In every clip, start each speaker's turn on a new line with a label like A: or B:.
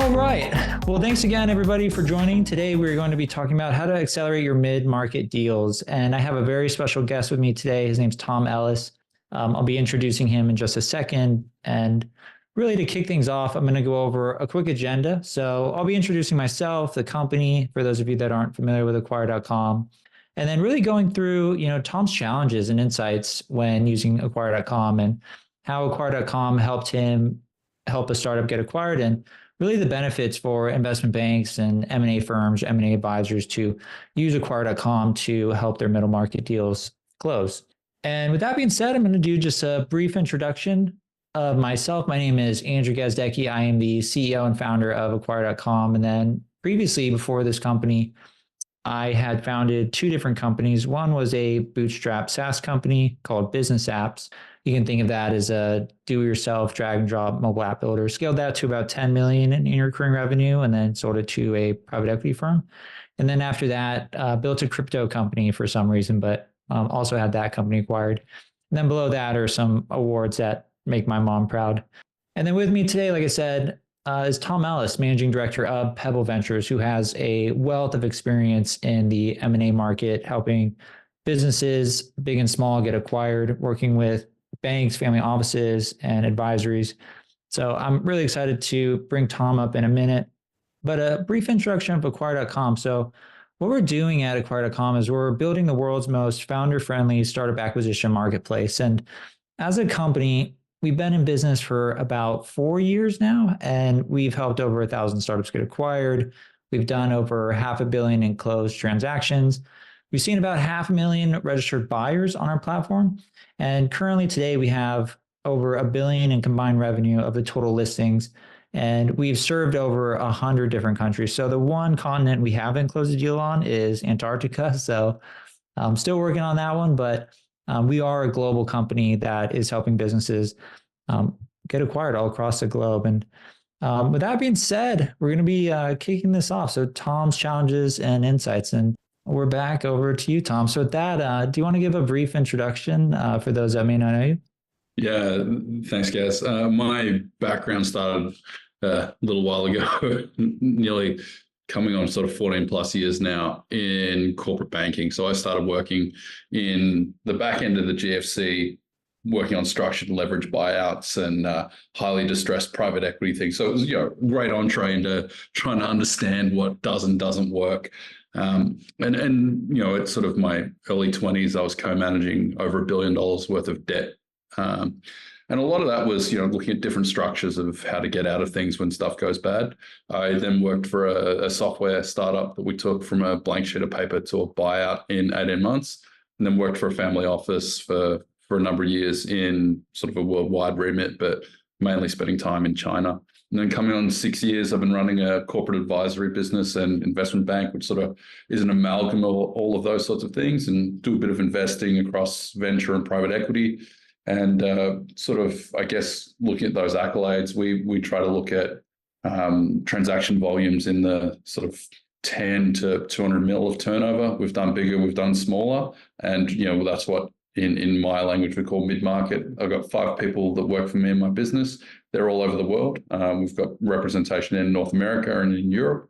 A: All right. Well, thanks again, everybody, for joining. Today, we're going to be talking about how to accelerate your mid-market deals. And I have a very special guest with me today. His name's Tom Ellis. I'll be introducing him in just a second. And really, to kick things off, I'm going to go over a quick agenda. So I'll be introducing myself, the company, for those of you that aren't familiar with Acquire.com, and then really going through, Tom's challenges and insights when using Acquire.com and how Acquire.com helped him help a startup get acquired, and really the benefits for investment banks and M&A firms, M&A advisors to use Acquire.com to help their middle market deals close. And with that being said, I'm going to do just a brief introduction of myself. My name is Andrew Gazdecki. I am the CEO and founder of Acquire.com. And then previously, before this company, I had founded two different companies. One was a bootstrap SaaS company called Business Apps. You can think of that as a do-it-yourself drag and drop mobile app builder. Scaled that to about 10 million in recurring revenue, and then sold it to a private equity firm. And then after that, built a crypto company for some reason, but also had that company acquired. And then below that are some awards that make my mom proud. And then with me today, like I said, is Tom Ellis, managing director of Pebble Ventures, who has a wealth of experience in the M&A market, helping businesses, big and small, get acquired, working with banks, family offices, and advisories. So I'm really excited to bring Tom up in a minute. But a brief introduction of Acquire.com. So what we're doing at Acquire.com is we're building the world's most founder-friendly startup acquisition marketplace. And as a company, we've been in business for about 4 years now, and we've helped over 1,000 startups get acquired. We've done over $500 million in closed transactions. We've seen about 500,000 registered buyers on our platform. And currently today, we have over $1 billion in combined revenue of the total listings. And we've served over 100 different countries. So the one continent we haven't closed a deal on is Antarctica. So I'm still working on that one, but we are a global company that is helping businesses get acquired all across the globe. And with that being said, we're going to be kicking this off. So Tom's challenges and insights, and we're back over to you, Tom. So with that, do you want to give a brief introduction for those that may not know you?
B: Yeah, thanks, Gaz. My background started a little while ago, nearly coming on sort of 14 plus years now in corporate banking. So I started working in the back end of the GFC, working on structured leverage buyouts and highly distressed private equity things. So it was great entree into trying to understand what does and doesn't work. And it's sort of my early 20s, I was co-managing over $1 billion worth of debt. And a lot of that was, looking at different structures of how to get out of things when stuff goes bad. I then worked for a software startup that we took from a blank sheet of paper to a buyout in 18 months, and then worked for a family office for a number of years in sort of a worldwide remit, but mainly spending time in China. And then coming on 6 years, I've been running a corporate advisory business and investment bank, which sort of is an amalgam of all of those sorts of things, and do a bit of investing across venture and private equity. And sort of, I guess, looking at those accolades, we try to look at transaction volumes in the sort of 10 to 200 mil of turnover. We've done bigger, we've done smaller. And, that's what in my language we call mid-market. I've got 5 people that work for me in my business. They're all over the world. We've got representation in North America and in Europe.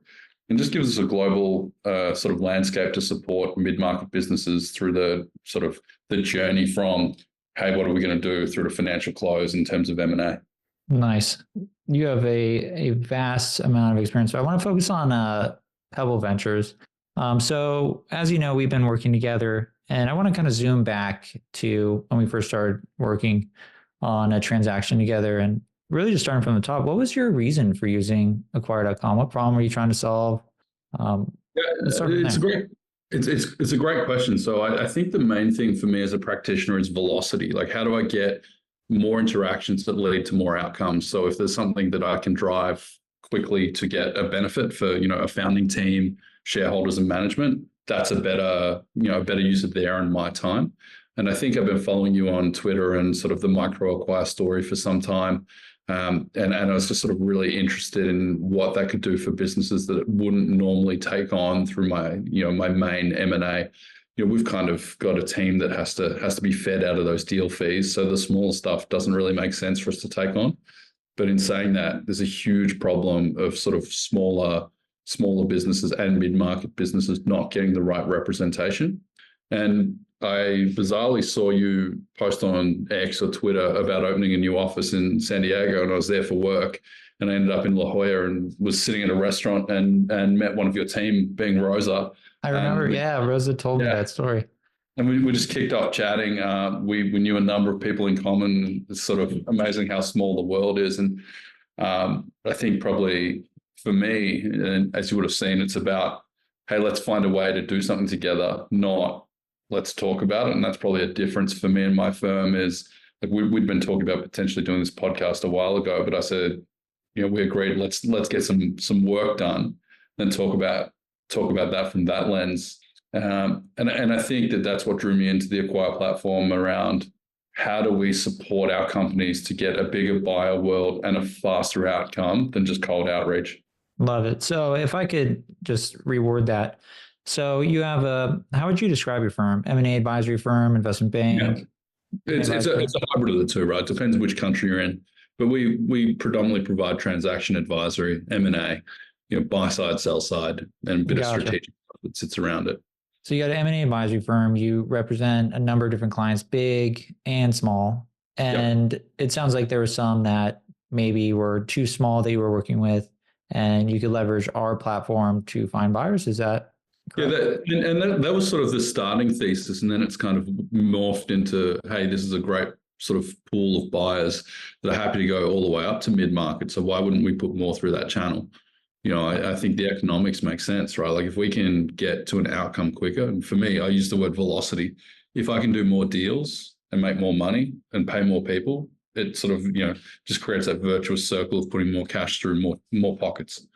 B: And just gives us a global sort of landscape to support mid-market businesses through the sort of the journey from, hey, what are we going to do through to financial close in terms of M&A?
A: Nice. You have a vast amount of experience. So I want to focus on Pebble Ventures. So as you know, we've been working together, and I want to kind of zoom back to when we first started working on a transaction together, and really just starting from the top. What was your reason for using Acquire.com? What problem were you trying to solve?
B: It's a great question. So I think the main thing for me as a practitioner is velocity. Like, how do I get more interactions that lead to more outcomes? So if there's something that I can drive quickly to get a benefit for, a founding team, shareholders and management, that's a better use of their and my time. And I think I've been following you on Twitter and sort of the micro acquire story for some time. And I was just sort of really interested in what that could do for businesses that it wouldn't normally take on through my main M&A. We've kind of got a team that has to be fed out of those deal fees. So the small stuff doesn't really make sense for us to take on. But in saying that, there's a huge problem of sort of smaller businesses and mid-market businesses not getting the right representation. And I bizarrely saw you post on X or Twitter about opening a new office in San Diego, and I was there for work. And I ended up in La Jolla and was sitting at a restaurant and met one of your team, being Rosa.
A: I remember, Rosa told me that story.
B: And we just kicked off chatting. We knew a number of people in common. It's sort of amazing how small the world is. And I think probably for me, and as you would have seen, it's about, hey, let's find a way to do something together, not let's talk about it. And that's probably a difference for me and my firm is like we'd been talking about potentially doing this podcast a while ago, but I said, we agreed, let's get some work done and talk about that from that lens. And I think that's what drew me into the Acquire platform around how do we support our companies to get a bigger buyer world and a faster outcome than just cold outreach.
A: Love it. So if I could just reword that. So you have how would you describe your firm? M&A advisory firm, investment bank?
B: Yeah. It's a hybrid of the two, right? It depends which country you're in. But we predominantly provide transaction advisory, M&A, buy side, sell side, and a bit of strategic stuff that sits around it.
A: So you got an M&A advisory firm. You represent a number of different clients, big and small. And It sounds like there were some that maybe were too small that you were working with, and you could leverage our platform to find buyers. Is that correct?
B: Yeah, that was sort of the starting thesis. And then it's kind of morphed into, hey, this is a great sort of pool of buyers that are happy to go all the way up to mid-market. So why wouldn't we put more through that channel? I think the economics make sense, right? Like if we can get to an outcome quicker, and for me, I use the word velocity. If I can do more deals and make more money and pay more people, it sort of, just creates that virtuous circle of putting more cash through more pockets.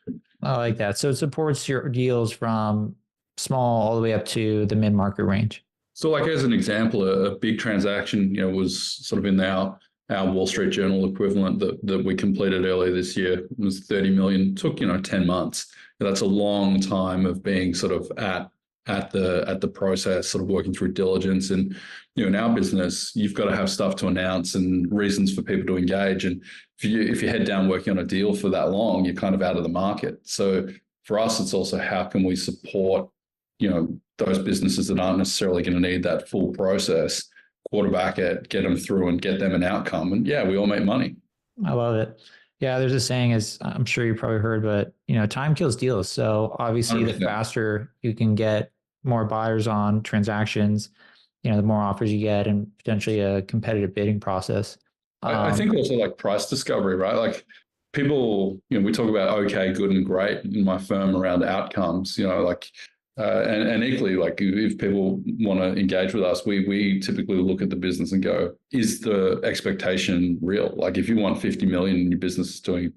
A: I like that. So it supports your deals from small all the way up to the mid-market range.
B: So like as an example, a big transaction, was sort of in our Wall Street Journal equivalent that we completed earlier this year. It was 30 million, took, 10 months. That's a long time of being sort of at the process, sort of working through diligence. And, in our business, you've got to have stuff to announce and reasons for people to engage. And if you head down working on a deal for that long, you're kind of out of the market. So for us, it's also how can we support, those businesses that aren't necessarily going to need that full process, quarterback it, get them through and get them an outcome. And we all make money.
A: I love it. Yeah, there's a saying, as I'm sure you probably heard, but time kills deals. So obviously 100%. The faster you can get more buyers on transactions, the more offers you get and potentially a competitive bidding process.
B: I think also like price discovery, right? Like people, we talk about okay, good and great in my firm around outcomes, and equally, like if people want to engage with us, we typically look at the business and go, is the expectation real? Like if you want 50 million and your business is doing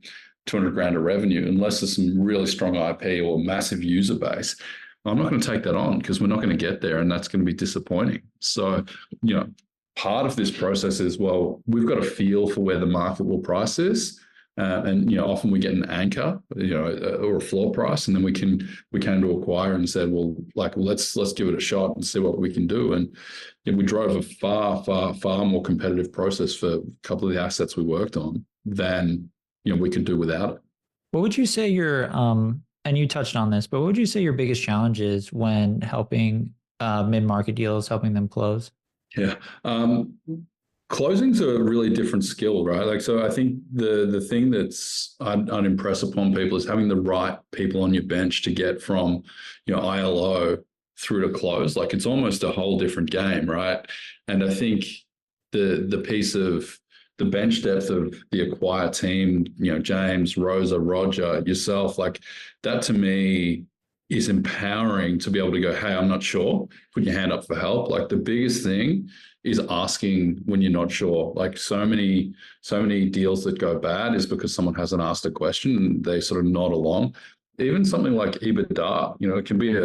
B: 200 grand of revenue, unless there's some really strong IP or massive user base, I'm not going to take that on because we're not going to get there, and that's going to be disappointing. So, part of this process is, well, we've got a feel for where the market will price this. And often we get an anchor, or a floor price, and then we came to Acquire and said, well, let's give it a shot and see what we can do. And we drove a far more competitive process for a couple of the assets we worked on than we could do without it.
A: What would you say your and you touched on this, but what would you say your biggest challenge is when helping mid-market deals, helping them close?
B: Yeah. Closing's a really different skill, right? Like, so I think the thing that's I'd impress upon people is having the right people on your bench to get from, ILO through to close. Like it's almost a whole different game, right? And I think the piece of the bench depth of the Acquire team, James, Rosa, Roger, yourself, like that to me is empowering to be able to go, hey, I'm not sure, put your hand up for help. Like the biggest thing is asking when you're not sure. Like so many deals that go bad is because someone hasn't asked a question and they sort of nod along. Even something like EBITDA, it can be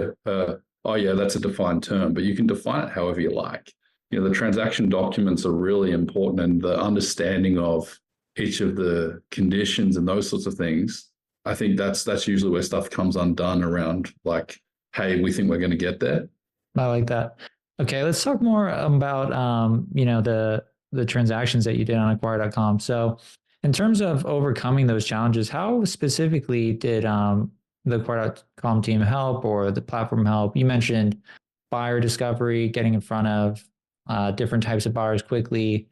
B: oh yeah, that's a defined term, but you can define it however you like. The transaction documents are really important, and the understanding of each of the conditions and those sorts of things. I think that's usually where stuff comes undone around like, hey, we think we're going to get there.
A: I like that. Okay, let's talk more about the transactions that you did on acquire.com. So In terms of overcoming those challenges, how specifically did the Quad.com team help or the platform help? You mentioned buyer discovery, getting in front of different types of buyers quickly.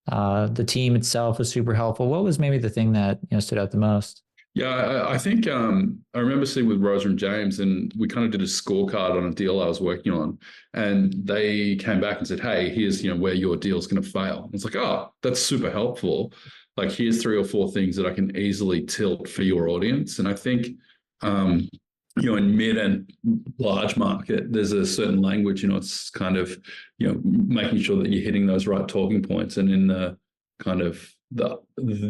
A: The team itself was super helpful. What was maybe the thing that stood out the most?
B: Yeah, I think I remember sitting with Rosa and James, and we kind of did a scorecard on a deal I was working on, and they came back and said, "Hey, here's where your deal's going to fail." It's like, oh, that's super helpful. Like, here's 3 or 4 things that I can easily tilt for your audience. And I think, in mid and large market, there's a certain language. It's kind of making sure that you're hitting those right talking points, and in the kind of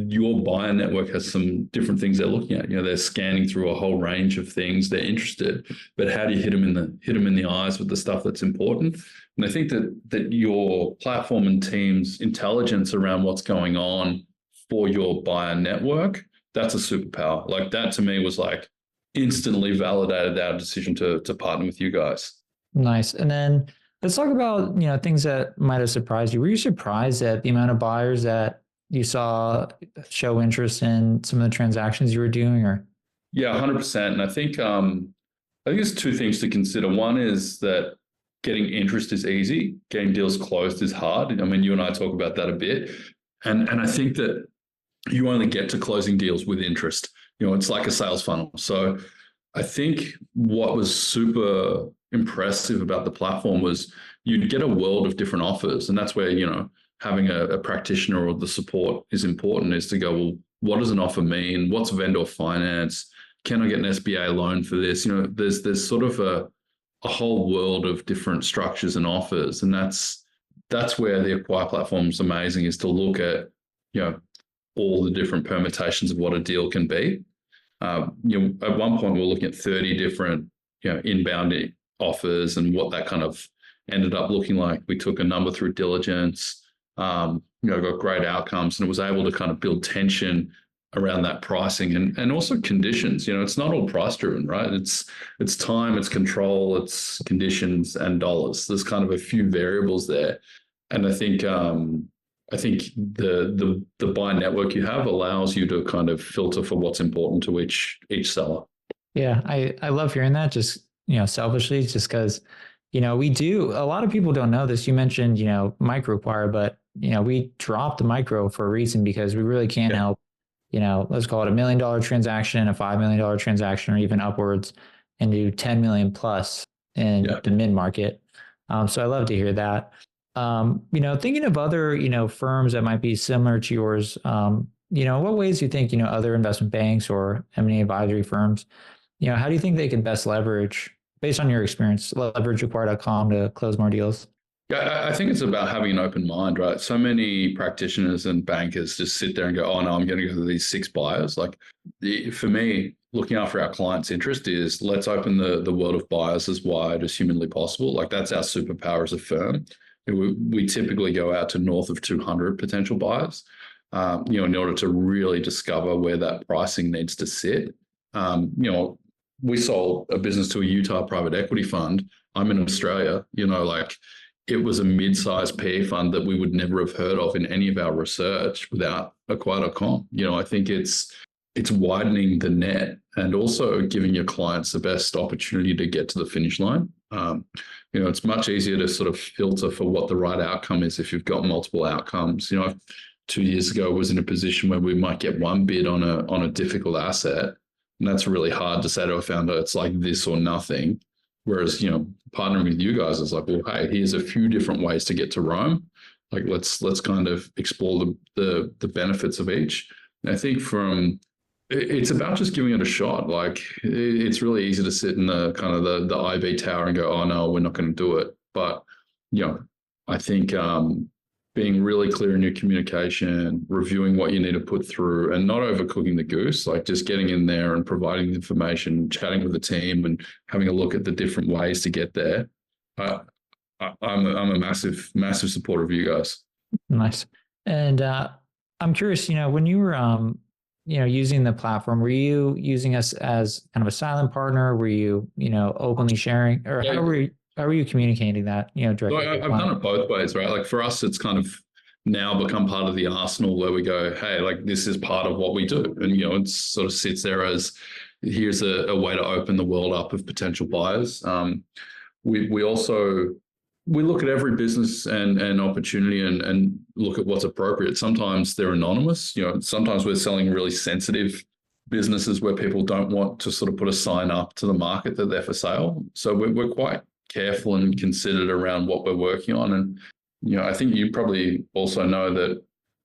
B: your buyer network has some different things they're looking at. They're scanning through a whole range of things. They're interested, but how do you hit them in the eyes with the stuff that's important? And I think that your platform and team's intelligence around what's going on for your buyer network, that's a superpower. Like, that to me was like instantly validated our decision to partner with you guys.
A: Nice. And then let's talk about things that might have surprised you. Were you surprised at the amount of buyers that you saw show interest in some of the transactions you were doing? Or
B: yeah, 100%. And I think there's 2 things to consider. One is that getting interest is easy, getting deals closed is hard. I mean, you and I talk about that a bit, and I think that you only get to closing deals with interest. It's like a sales funnel. So I think what was super impressive about the platform was you'd get a world of different offers, and that's where having a practitioner or the support is important, is to go, well, what does an offer mean? What's vendor finance? Can I get an SBA loan for this? There's sort of a whole world of different structures and offers. And that's where the Acquire platform is amazing, is to look at, all the different permutations of what a deal can be. At one point we were looking at 30 different, inbound offers, and what that kind of ended up looking like. We took a number through diligence, got great outcomes, and it was able to kind of build tension around that pricing and also conditions. It's not all price driven, right? It's time, it's control, it's conditions and dollars. There's kind of a few variables there. And I think the buyer network you have allows you to kind of filter for what's important to each seller.
A: Yeah, I love hearing that, just selfishly, just because we do, a lot of people don't know this. You mentioned micro acquire, but we dropped the micro for a reason, because we really can't help let's call it $1 million transaction, a $5 million transaction, or even upwards, and do 10 million plus in the mid-market. So I love to hear that. Thinking of other, firms that might be similar to yours, what ways do you think, other investment banks or M&A advisory firms, how do you think they can best leverage, based on your experience, leverage Acquire.com to close more deals?
B: Yeah, I think it's about having an open mind, right? So many practitioners and bankers just sit there and go, oh no, I'm going to go to these 6 buyers. Like, for me, looking after our clients' interest is, let's open the world of buyers as wide as humanly possible. Like, that's our superpower as a firm. We typically go out to north of 200 potential buyers, in order to really discover where that pricing needs to sit. We sold a business to a Utah private equity fund. I'm in Australia, it was a mid-sized PE fund that we would never have heard of in any of our research without Acquire.com. I think it's widening the net, and also giving your clients the best opportunity to get to the finish line. It's much easier to sort of filter for what the right outcome is if you've got multiple outcomes. 2 years ago, I was in a position where we might get one bid on a difficult asset, and that's really hard to say to a founder, it's like this or nothing. Whereas, partnering with you guys is like, well, hey, here's a few different ways to get to Rome. Like, let's kind of explore the benefits of each. And I think it's about just giving it a shot. Like, it's really easy to sit in the kind of the IV tower and go, oh no, we're not going to do it. But, I think being really clear in your communication, reviewing what you need to put through, and not overcooking the goose, like just getting in there and providing the information, chatting with the team and having a look at the different ways to get there. I'm a massive supporter of you guys. Nice.
A: And I'm curious, when you were using the platform, were you using us as kind of a silent partner? Were you openly sharing, or how were you communicating that directly?
B: So I've done it both ways, right? Like, for us, it's kind of now become part of the arsenal where we go, hey, like this is part of what we do. And, it sort of sits there as here's a way to open the world up of potential buyers. We also we look at every business and opportunity and look at what's appropriate. Sometimes they're anonymous. Sometimes we're selling really sensitive businesses where people don't want to sort of put a sign up to the market that they're for sale. So we're quite careful and considered around what we're working on. And, I think you probably also know that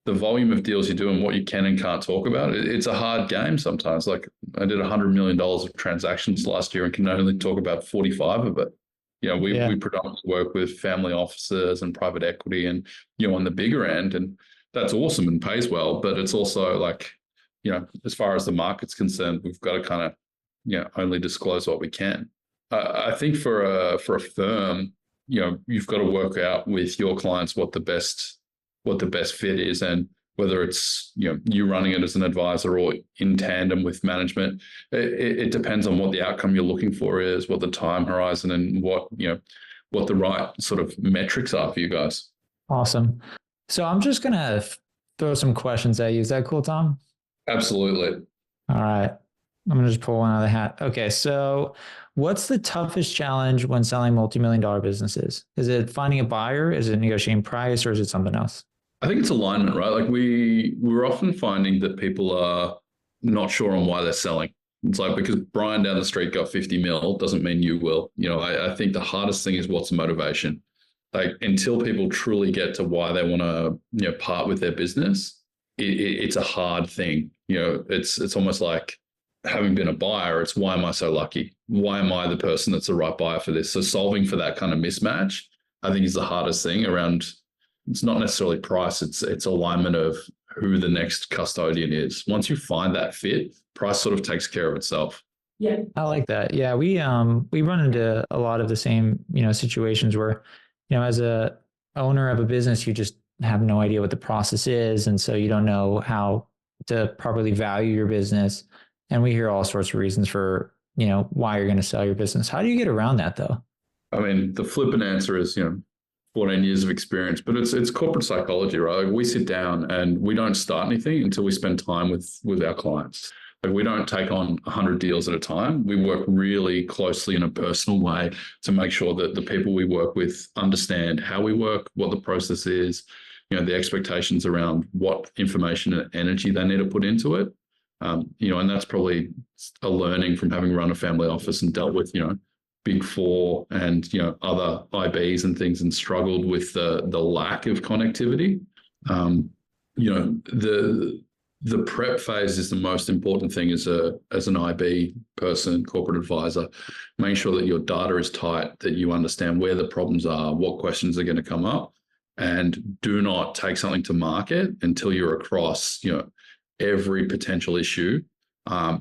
B: the volume of deals you do and what you can and can't talk about, it's a hard game sometimes. Like I did $100 million of transactions last year and can only talk about 45 of it. We predominantly work with family offices and private equity and, on the bigger end, and that's awesome and pays well. But it's also like, as far as the market's concerned, we've got to kind of, only disclose what we can. I think for a firm, you've got to work out with your clients what the best fit is, and whether it's you running it as an advisor or in tandem with management. It depends on what the outcome you're looking for is, what the time horizon, and what the right sort of metrics are for you guys.
A: Awesome. So I'm just gonna throw some questions at you. Is that cool, Tom?
B: Absolutely.
A: All right. I'm gonna just pull one out of the hat. Okay. So what's the toughest challenge when selling multi-million-dollar businesses? Is it finding a buyer? Is it negotiating price, or is it something else?
B: I think it's alignment, right? Like we're often finding that people are not sure on why they're selling. It's like, because Brian down the street got 50 mil doesn't mean you will. I think the hardest thing is what's the motivation. Like until people truly get to why they want to, part with their business, it's a hard thing. It's almost like having been a buyer, it's why am I so lucky? Why am I the person that's the right buyer for this? So solving for that kind of mismatch, I think, is the hardest thing around. It's not necessarily price, it's alignment of who the next custodian is. Once you find that fit, price sort of takes care of itself.
A: Yeah, I like that. Yeah, we run into a lot of the same, situations where, as a owner of a business, you just have no idea what the process is, and so you don't know how to properly value your business. And we hear all sorts of reasons for, why you're going to sell your business. How do you get around that though?
B: I mean, the flippant answer is, 14 years of experience, but it's corporate psychology, right? Like we sit down and we don't start anything until we spend time with our clients. Like we don't take on 100 deals at a time. We work really closely in a personal way to make sure that the people we work with understand how we work, what the process is, the expectations around what information and energy they need to put into it. And that's probably a learning from having run a family office and dealt with, Big Four and other IBs and things, and struggled with the lack of connectivity. The prep phase is the most important thing as an IB person, corporate advisor. Making sure that your data is tight, that you understand where the problems are, what questions are going to come up, and do not take something to market until you're across every potential issue.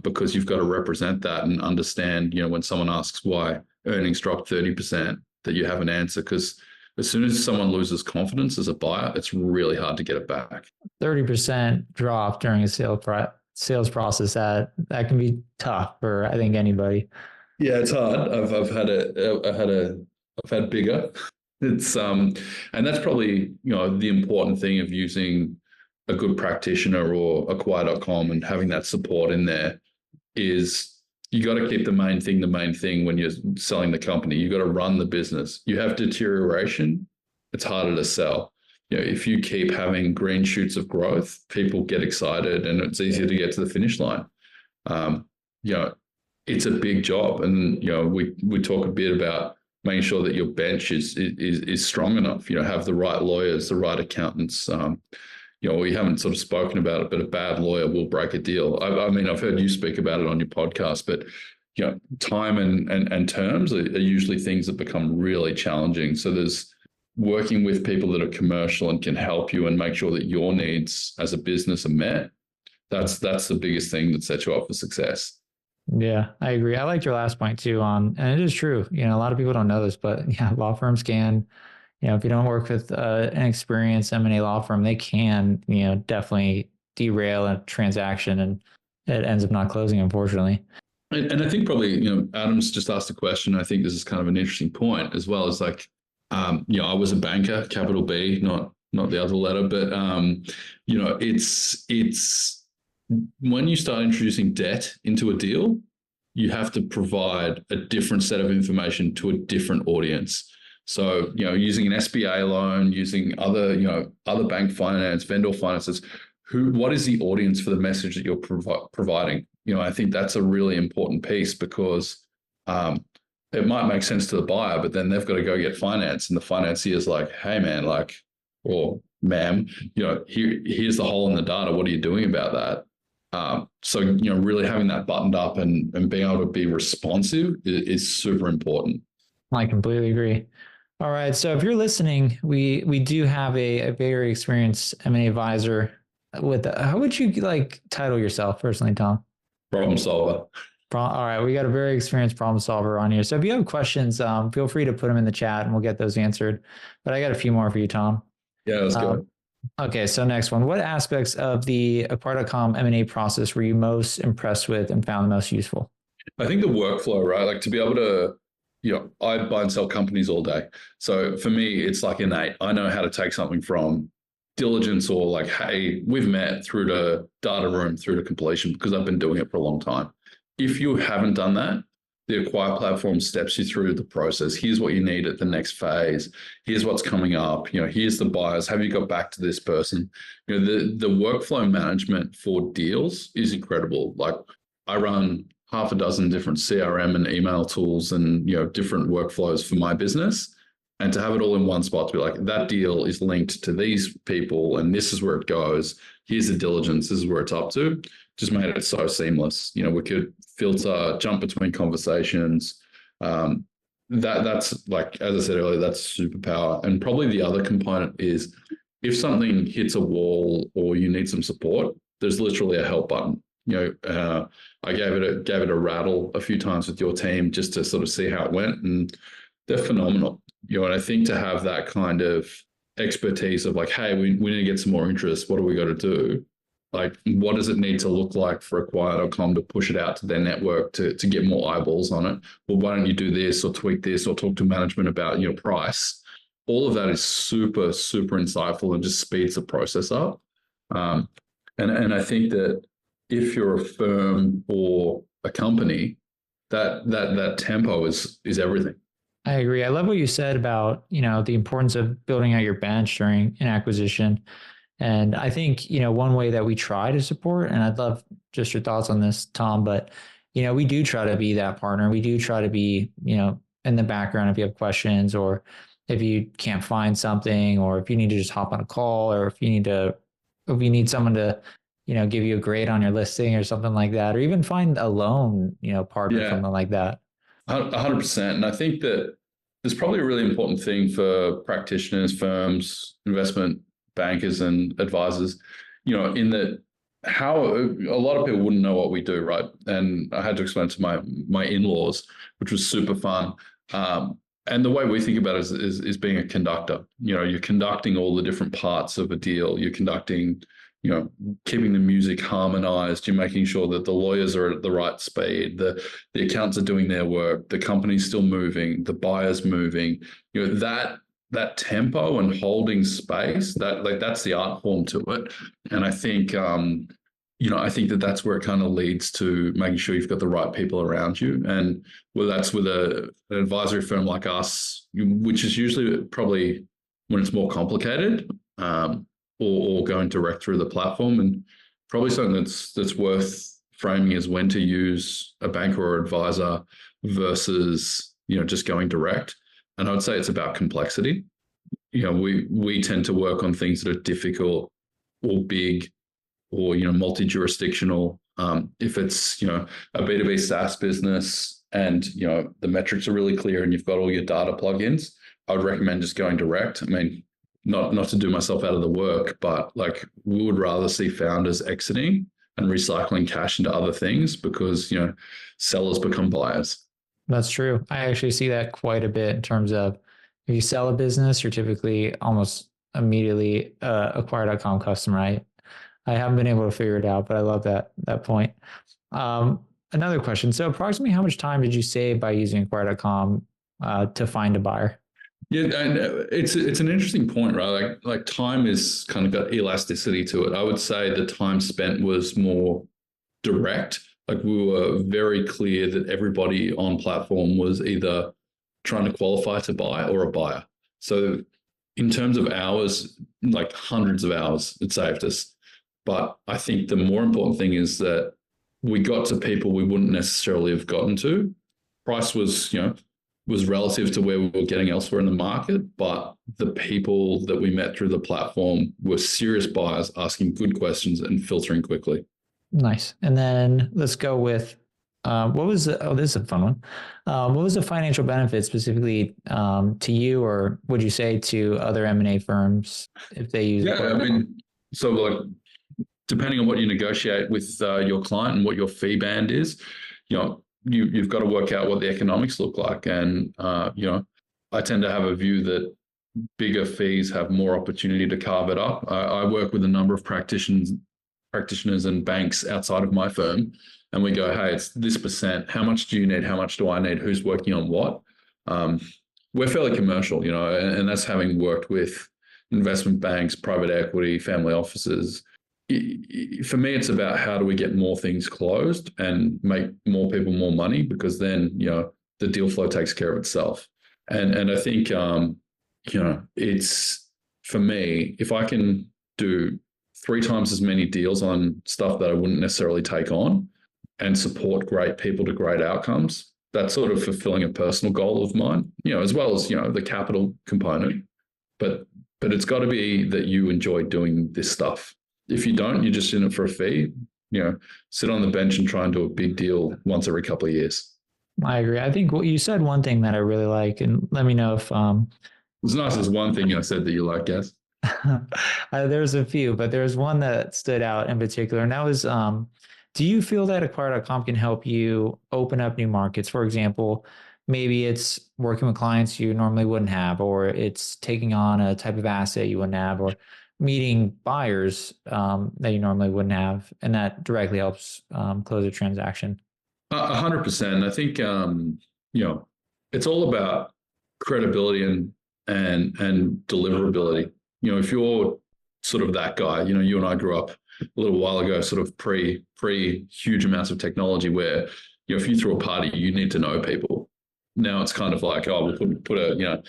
B: Because you've got to represent that and understand, when someone asks why earnings dropped 30%, that you have an answer. Because as soon as someone loses confidence as a buyer, it's really hard to get it back. 30%
A: drop during a sales process, that can be tough for, I think, anybody.
B: Yeah, it's hard. I've had bigger. It's and that's probably the important thing of using a good practitioner or acquire.com and having that support in there is you got to keep the main thing when you're selling the company. You got to run the business. You have deterioration, it's harder to sell. If you keep having green shoots of growth, people get excited and it's easier to get to the finish line. It's a big job, and we talk a bit about making sure that your bench is strong enough. Have the right lawyers, the right accountants. We haven't sort of spoken about it, but a bad lawyer will break a deal. I mean, I've heard you speak about it on your podcast, but time and terms are usually things that become really challenging. So there's working with people that are commercial and can help you and make sure that your needs as a business are met. That's the biggest thing that sets you up for success.
A: Yeah, I agree. I liked your last point too and it is true. A lot of people don't know this, but law firms can, if you don't work with an experienced M&A law firm, they can, definitely derail a transaction and it ends up not closing, unfortunately.
B: And I think probably, Adam's just asked a question. I think this is kind of an interesting point as well. As like, I was a banker, capital B, not not the other letter, but it's when you start introducing debt into a deal, you have to provide a different set of information to a different audience. So, using an SBA loan, using other bank finance, vendor finances, what is the audience for the message that you're providing? I think that's a really important piece, because it might make sense to the buyer, but then they've got to go get finance, and the financier is like, "Hey, man, or ma'am, here's the hole in the data. What are you doing about that?" So, really having that buttoned up and being able to be responsive is super important.
A: I completely agree. All right. So if you're listening, we do have a very experienced M&A advisor how would you title yourself personally, Tom?
B: Problem solver.
A: All right. We got a very experienced problem solver on here. So if you have questions, feel free to put them in the chat and we'll get those answered. But I got a few more for you, Tom.
B: Yeah, let's go.
A: Okay, so next one. What aspects of the Acquire.com M&A process were you most impressed with and found the most useful?
B: I think the workflow, right? Like, to be able to, I buy and sell companies all day. So for me, it's like innate. I know how to take something from diligence or like, hey, we've met, through to data room, through to completion, because I've been doing it for a long time. If you haven't done that, the Acquire platform steps you through the process. Here's what you need at the next phase. Here's what's coming up. Here's the buyers. Have you got back to this person? The workflow management for deals is incredible. Like, I run half a dozen different CRM and email tools and different workflows for my business. And to have it all in one spot, to be like, that deal is linked to these people and this is where it goes. Here's the diligence. This is where it's up to. Just made it so seamless. We could filter, jump between conversations. That's like, as I said earlier, that's superpower. And probably the other component is, if something hits a wall or you need some support, there's literally a help button. I gave it a rattle a few times with your team just to sort of see how it went, and they're phenomenal. And I think to have that kind of expertise of like, hey, we need to get some more interest. What do we got to do? Like, what does it need to look like for Acquire.com to push it out to their network to get more eyeballs on it? Well, why don't you do this or tweak this or talk to management about your price? All of that is super, super insightful and just speeds the process up. And I think that if you're a firm or a company, that tempo is everything.
A: I agree. I love what you said about, the importance of building out your bench during an acquisition. And I think, one way that we try to support, and I'd love just your thoughts on this, Tom, but, we do try to be that partner. We do try to be, in the background if you have questions, or if you can't find something, or if you need to just hop on a call, or if you need someone to, give you a grade on your listing or something like that, or even find a loan, partner, something like that.
B: 100%. And I think that there's probably a really important thing for practitioners, firms, investment bankers and advisors, in that how a lot of people wouldn't know what we do, right? And I had to explain to my in-laws, which was super fun. And the way we think about it is being a conductor. You're conducting all the different parts of a deal. You're conducting, keeping the music harmonized. You're making sure that the lawyers are at the right speed. The accountants are doing their work. The company's still moving. The buyer's moving. That tempo and holding space, that's the art form to it. And I think, I think that's where it kind of leads to making sure you've got the right people around you. And whether that's with an advisory firm like us, which is usually probably when it's more complicated, or going direct through the platform, and probably something that's worth framing is when to use a banker or advisor versus, just going direct. And I would say it's about complexity. We tend to work on things that are difficult or big or, multi-jurisdictional. If it's, a B2B SaaS business and, the metrics are really clear and you've got all your data plugins, I would recommend just going direct. I mean, not to do myself out of the work, but like, we would rather see founders exiting and recycling cash into other things, because, sellers become buyers.
A: That's true. I actually see that quite a bit in terms of, if you sell a business, you're typically almost immediately Acquire.com customer. I haven't been able to figure it out, but I love that point. Another question. So approximately how much time did you save by using Acquire.com to find a buyer?
B: Yeah, and it's an interesting point, right? Like time is kind of got elasticity to it. I would say the time spent was more direct. Like we were very clear that everybody on platform was either trying to qualify to buy or a buyer. So in terms of hours, like hundreds of hours, it saved us. But I think the more important thing is that we got to people we wouldn't necessarily have gotten to. Price was, was relative to where we were getting elsewhere in the market, but the people that we met through the platform were serious buyers asking good questions and filtering quickly.
A: Nice. And then let's go with this is a fun one. What was the financial benefit specifically to you, or would you say to other M&A firms if they use?
B: Yeah, I mean, so like depending on what you negotiate with your client and what your fee band is, you've got to work out what the economics look like. And I tend to have a view that bigger fees have more opportunity to carve it up. I work with a number of practitioners and banks outside of my firm, and we go, hey, it's this percent. How much do you need? How much do I need? Who's working on what? We're fairly commercial, and that's having worked with investment banks, private equity, family offices. For me, it's about how do we get more things closed and make more people more money, because then, the deal flow takes care of itself. And I think, it's, for me, if I can do 3 times as many deals on stuff that I wouldn't necessarily take on and support great people to great outcomes, that's sort of fulfilling a personal goal of mine, as well as, the capital component. But it's got to be that you enjoy doing this stuff. If you don't, you're just in it for a fee, sit on the bench and try and do a big deal once every couple of years.
A: I agree. I think what you said, one thing that I really like, and let me know if
B: It's nice as one thing I said that you like, guess.
A: there's a few, but there's one that stood out in particular, and that was, do you feel that Acquire.com can help you open up new markets? For example, maybe it's working with clients you normally wouldn't have, or it's taking on a type of asset you wouldn't have, or meeting buyers that you normally wouldn't have, and that directly helps close a transaction.
B: 100%. I think it's all about credibility and deliverability. If you're sort of that guy, you and I grew up a little while ago, sort of pre huge amounts of technology, where if you throw a party, you need to know people. Now it's kind of like, oh, we'll put a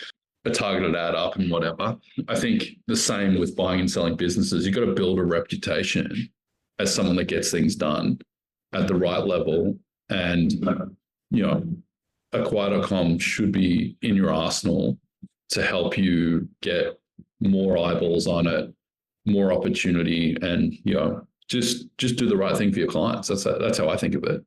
B: targeted ad up and whatever. I think the same with buying and selling businesses. You've got to build a reputation as someone that gets things done at the right level. And, Acquire.com should be in your arsenal to help you get more eyeballs on it, more opportunity, and, just do the right thing for your clients. That's how I think of it.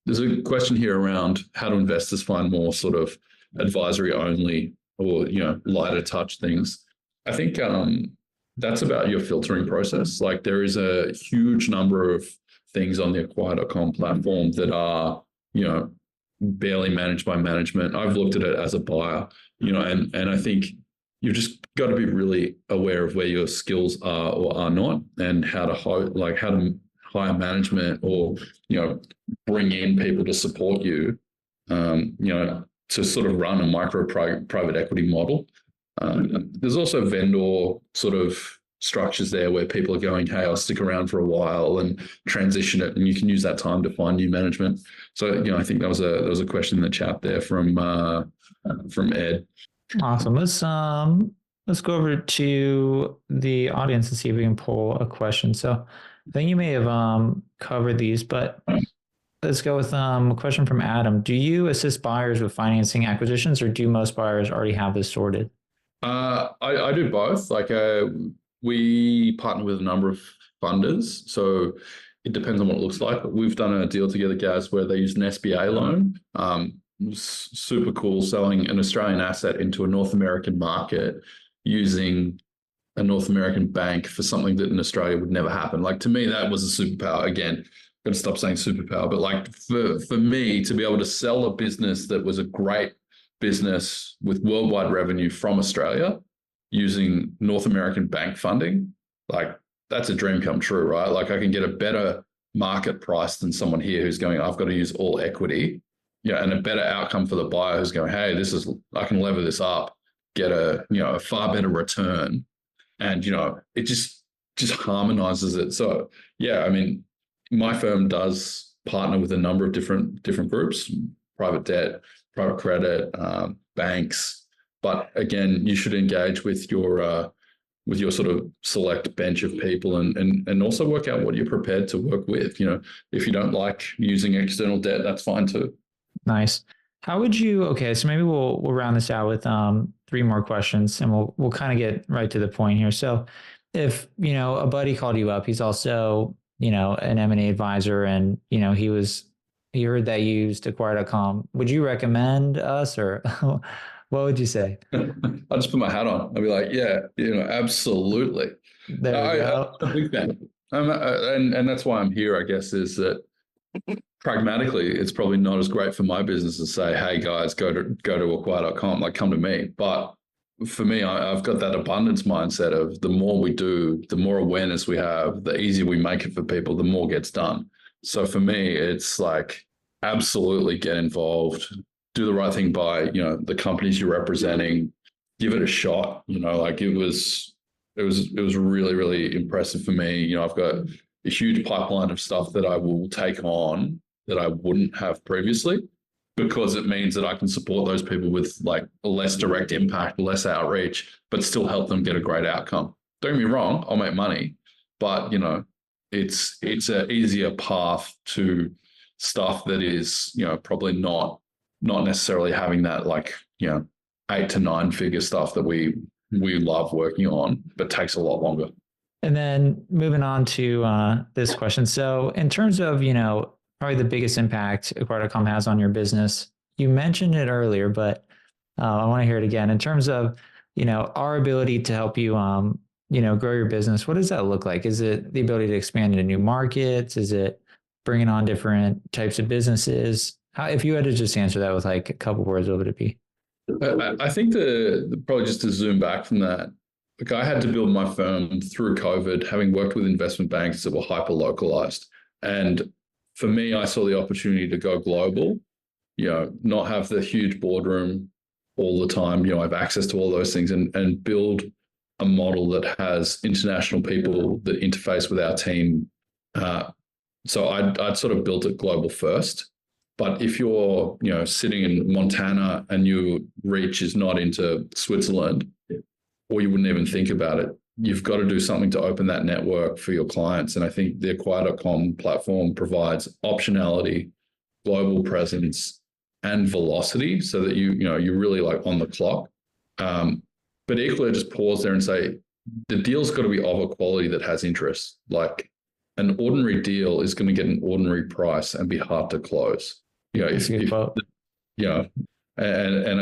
B: There's a question here around how do investors find more sort of advisory only or, lighter touch things. I think that's about your filtering process. Like there is a huge number of things on the Acquire.com platform that are, barely managed by management. I've looked at it as a buyer, and I think you've just got to be really aware of where your skills are or are not, and how to hire management or, bring in people to support you, to sort of run a micro private equity model. There's also vendor sort of structures there where people are going, hey, I'll stick around for a while and transition it, and you can use that time to find new management. So, I think there was a question in the chat there from Ed.
A: Awesome. Let's go over to the audience and see if we can pull a question. So I think you may have covered these, but let's go with a question from Adam. Do you assist buyers with financing acquisitions, or do most buyers already have this sorted?
B: I do both. Like we partner with a number of funders, so it depends on what it looks like. But we've done a deal together, guys, where they used an SBA loan. Super cool, selling an Australian asset into a North American market using a North American bank for something that in Australia would never happen. Like to me, that was a superpower. Again, got to stop saying superpower, but like for me to be able to sell a business that was a great business with worldwide revenue from Australia using North American bank funding, like that's a dream come true, right? Like I can get a better market price than someone here who's going, I've got to use all equity and a better outcome for the buyer who's going, hey, I can lever this up, get a far better return, and it just harmonizes it. So yeah, I mean, my firm does partner with a number of different groups: private debt, private credit, banks. But again, you should engage with your sort of select bench of people, and also work out what you're prepared to work with. If you don't like using external debt, that's fine too.
A: Nice. How would you, okay, so maybe we'll round this out with three more questions, and we'll kind of get right to the point here. So if, a buddy called you up, he's also, an M&A advisor, and, he heard that you used acquire.com. Would you recommend us, or what would you say?
B: I'll just put my hat on. I'll be like, yeah, absolutely.
A: There we go.
B: I'm a big fan. And that's why I'm here, I guess, is that pragmatically, it's probably not as great for my business to say, hey guys, go to acquire.com, like come to me. But for me, I've got that abundance mindset of the more we do, the more awareness we have, the easier we make it for people, the more gets done. So for me, it's like, absolutely get involved, do the right thing by, the companies you're representing, give it a shot. Like it was really, really impressive for me. I've got a huge pipeline of stuff that I will take on that I wouldn't have previously, because it means that I can support those people with like a less direct impact, less outreach, but still help them get a great outcome. Don't get me wrong, I'll make money, but it's an easier path to stuff that is, probably not necessarily having that like, 8 to 9 figure stuff that we love working on, but takes a lot longer.
A: And then moving on to this question. So in terms of, probably the biggest impact acquire.com has on your business, you mentioned it earlier, but I want to hear it again. In terms of, our ability to help you, grow your business, what does that look like? Is it the ability to expand into new markets? Is it bringing on different types of businesses? If you had to just answer that with like a couple words, what would it be?
B: I think probably just to zoom back from that, like I had to build my firm through COVID, having worked with investment banks that were hyper localized. And for me, I saw the opportunity to go global, not have the huge boardroom all the time, I have access to all those things, and build a model that has international people that interface with our team. So I'd sort of built it global first. But if you're, sitting in Montana and your reach is not into Switzerland, or you wouldn't even think about it, you've got to do something to open that network for your clients. And I think the acquire.com platform provides optionality, global presence, and velocity, so that you're really like on the clock. But equally, just pause there and say, the deal's got to be of a quality that has interest. Like an ordinary deal is going to get an ordinary price and be hard to close. And I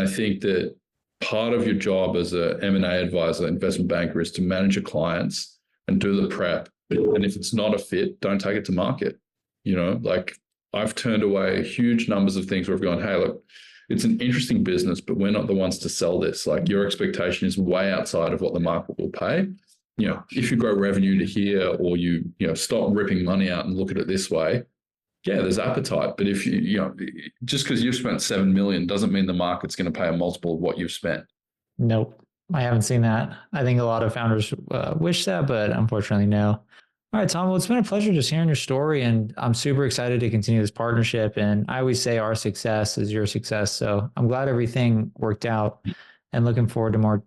B: think that part of your job as a M&A advisor, investment banker, is to manage your clients and do the prep. And if it's not a fit, don't take it to market. Like I've turned away huge numbers of things where I've gone, hey, look, it's an interesting business, but we're not the ones to sell this. Like your expectation is way outside of what the market will pay. If you grow revenue to here, or you stop ripping money out and look at it this way, yeah, there's appetite. But if just because you've spent 7 million doesn't mean the market's going to pay a multiple of what you've spent.
A: Nope, I haven't seen that. I think a lot of founders wish that, but unfortunately, no. All right, Tom, well, it's been a pleasure just hearing your story, and I'm super excited to continue this partnership. And I always say our success is your success. So I'm glad everything worked out, and looking forward to more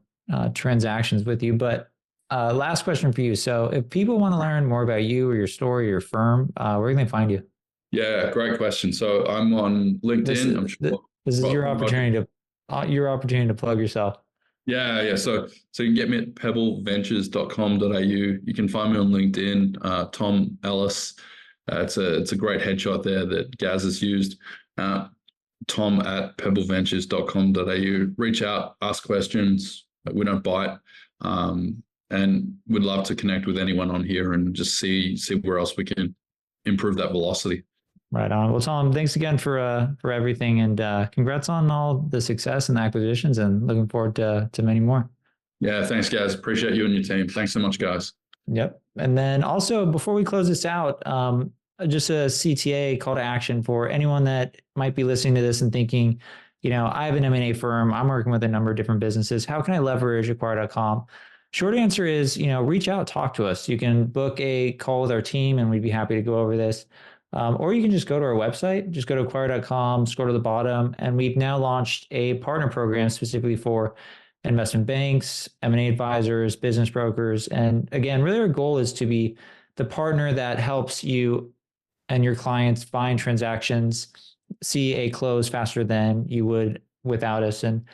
A: transactions with you. But last question for you. So if people want to learn more about you or your story or your firm, where can they find you?
B: Yeah, great question. So I'm on LinkedIn.
A: This is your opportunity to plug yourself.
B: Yeah. So you can get me at pebbleventures.com.au. You can find me on LinkedIn, Tom Ellis. It's a great headshot there that Gaz has used. Tom at pebbleventures.com.au. Reach out, ask questions. We don't bite. And we'd love to connect with anyone on here and just see where else we can improve that velocity.
A: Right on. Well, Tom, thanks again for everything, and congrats on all the success and acquisitions, and looking forward to many more.
B: Yeah, thanks, guys. Appreciate you and your team. Thanks so much, guys.
A: Yep. And then also, before we close this out, just a CTA call to action for anyone that might be listening to this and thinking, I have an M&A firm. I'm working with a number of different businesses. How can I leverage acquire.com? Short answer is, reach out, talk to us. You can book a call with our team and we'd be happy to go over this. Or you can just go to our website, just go to acquire.com, scroll to the bottom. And we've now launched a partner program specifically for investment banks, M&A advisors, business brokers. And again, really our goal is to be the partner that helps you and your clients find transactions, see a close faster than you would without us. And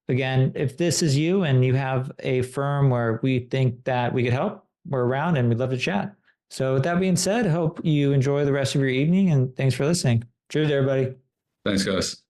A: again, if this is you and you have a firm where we think that we could help, we're around and we'd love to chat. So with that being said, I hope you enjoy the rest of your evening and thanks for listening. Cheers, everybody.
B: Thanks, guys.